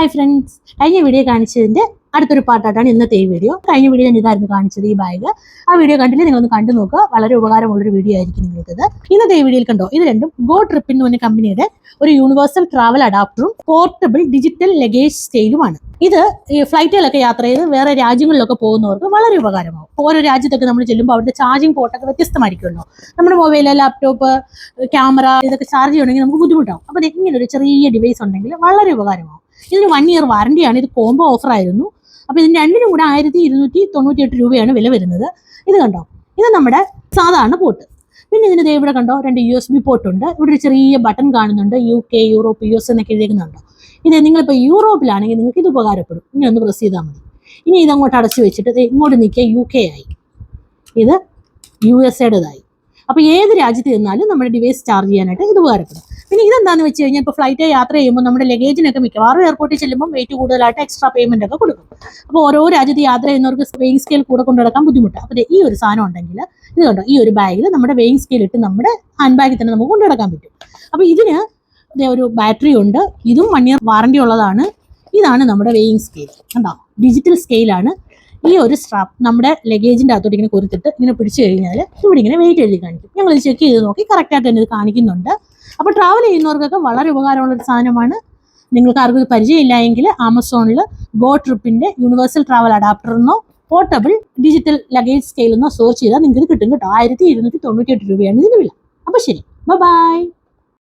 Hi friends, കഴിഞ്ഞ video കാണിച്ചതിൻ്റെ അടുത്തൊരു പാർട്ടായിട്ടാണ് ഇന്നത്തെ ഈ വീഡിയോ. കഴിഞ്ഞ വീഡിയോ ഞാൻ ഇതായിരുന്നു കാണിച്ചത്, ഈ ബാഗ്. ആ വീഡിയോ കണ്ടില്ലേ, നിങ്ങളൊന്ന് കണ്ടു നോക്കുക. വളരെ ഉപകാരമുള്ളൊരു വീഡിയോ ആയിരിക്കും നിങ്ങൾക്കത്. ഇന്നത്തെ ഈ വീഡിയോയിൽ കണ്ടോ, ഇത് രണ്ടും ഗോ ട്രിപ്പ് എന്ന് പറഞ്ഞ കമ്പനിയുടെ ഒരു യൂണിവേഴ്സൽ ട്രാവൽ അഡാപ്റ്ററും പോർട്ടബിൾ ഡിജിറ്റൽ ലഗേജ് സ്കെയിലുമാണ്. ഇത് ഈ ഫ്ലൈറ്റുകളൊക്കെ യാത്ര ചെയ്ത് വേറെ രാജ്യങ്ങളിലൊക്കെ പോകുന്നവർക്ക് വളരെ ഉപകാരമാവും. ഓരോ രാജ്യത്തൊക്കെ നമ്മൾ ചെല്ലുമ്പോൾ അവിടുത്തെ ചാർജിങ് പോർട്ടൊക്കെ വ്യത്യസ്തമായിരിക്കുമല്ലോ. നമ്മുടെ മൊബൈൽ, ലാപ്ടോപ്പ്, ക്യാമറ ഇതൊക്കെ ചാർജ് ചെയ്യണമെങ്കിൽ നമുക്ക് ബുദ്ധിമുട്ടാവും. അപ്പോൾ ഇങ്ങനെ ഒരു ചെറിയ ഡിവൈസ് ഉണ്ടെങ്കിൽ വളരെ ഉപകാരമാവും. ഇതിന് 1 year വാറണ്ടിയാണ്. ഇത് കോംബോ ഓഫർ ആയിരുന്നു. അപ്പോൾ ഇതിന് രണ്ടിനും കൂടെ 1298 രൂപയാണ് വില വരുന്നത്. ഇത് കണ്ടോ, ഇത് നമ്മുടെ സാധാരണ പോർട്ട്. പിന്നെ ഇതിന് ഇവിടെ കണ്ടോ 2 USB പോർട്ട് ഉണ്ട്. ഇവിടെ ഒരു ചെറിയ ബട്ടൺ കാണുന്നുണ്ട്, UK, യൂറോപ്പ്, US എന്നൊക്കെ എഴുതിക്കുന്നുണ്ടോ. ഇത് നിങ്ങളിപ്പോൾ യൂറോപ്പിലാണെങ്കിൽ നിങ്ങൾക്ക് ഇത് ഉപകാരപ്പെടും. ഇനി ഒന്ന് പ്രസ് ചെയ്താൽ മതി. ഇനി ഇതങ്ങോട്ട് അടച്ചു വെച്ചിട്ട് ഇങ്ങോട്ട് നീക്കിയാൽ UK ആയി, ഇത് USA-യുടേതായി. അപ്പോൾ ഏത് രാജ്യത്ത് ചെന്നാലും നമ്മുടെ ഡിവൈസ് ചാർജ് ചെയ്യാനായിട്ട് ഇത് ഉപകാരപ്പെടും. പിന്നെ ഇതെന്താണെന്ന് വെച്ച് കഴിഞ്ഞാൽ, ഇപ്പോൾ ഫ്ലൈറ്റ് യാത്ര ചെയ്യുമ്പോൾ നമ്മുടെ ലഗേജിനൊക്കെ മിക്കവാറും എയർപോർട്ടിൽ ചെല്ലുമ്പോൾ വെയിറ്റ് കൂടുതലായിട്ട് എക്സ്ട്രാ പേയ്മെൻ്റ് ഒക്കെ കൊടുക്കും. അപ്പോൾ ഓരോ രാജ്യത്ത് യാത്ര ചെയ്യുന്നവർക്ക് വെയിങ് സ്കെയിൽ കൂടെ കൊണ്ടു നടക്കാൻ ബുദ്ധിമുട്ടാണ്. അപ്പോൾ ഈ ഒരു സാധനം ഉണ്ടെങ്കിൽ, ഇത് കണ്ടോ, ഈ ഒരു ബാഗിൽ നമ്മുടെ വെയിങ് സ്കെയിൽ ഇട്ട് നമ്മുടെ ഹാൻഡ് ബാഗിൽ തന്നെ നമുക്ക് കൊണ്ടു നടക്കാൻ പറ്റും. അപ്പോൾ ഇതിന് ഒരു ബാറ്ററി ഉണ്ട്. ഇതും 1 year വാറണ്ടി ഉള്ളതാണ്. ഇതാണ് നമ്മുടെ വെയിങ് സ്കെയിൽ. കണ്ടോ, ഡിജിറ്റൽ സ്കെയിലാണ്. ഈ ഒരു സ്ട്രാപ്പ് നമ്മുടെ ലഗേജിൻ്റെ അകത്തോട്ട് ഇങ്ങനെ കൊടുത്തിട്ട് ഇങ്ങനെ പിടിച്ചു കഴിഞ്ഞാൽ ഇവിടെ ഇങ്ങനെ വെയിറ്റ് എഴുതി കാണിക്കും. ഞങ്ങളിത് ചെക്ക് ചെയ്ത് നോക്കി, കറക്റ്റായിട്ട് തന്നെ ഇത് കാണിക്കുന്നുണ്ട്. അപ്പോൾ ട്രാവൽ ചെയ്യുന്നവർക്കൊക്കെ വളരെ ഉപകാരമുള്ളൊരു സാധനമാണ്. നിങ്ങൾക്ക് ആർക്കും ഇത് പരിചയമില്ല എങ്കിൽ ആമസോണിൽ ഗോ ട്രിപ്പിൻ്റെ യൂണിവേഴ്സൽ ട്രാവൽ അഡാപ്റ്റർ എന്നോ പോർട്ടബിൾ ഡിജിറ്റൽ ലഗേജ് സ്കെയിൽ എന്നോ സെർച്ച് ചെയ്താൽ നിങ്ങൾക്ക് ഇത് കിട്ടും കേട്ടോ. 1298 രൂപയാണ് ഇതിന് വില. അപ്പോൾ ശരി, ബൈ.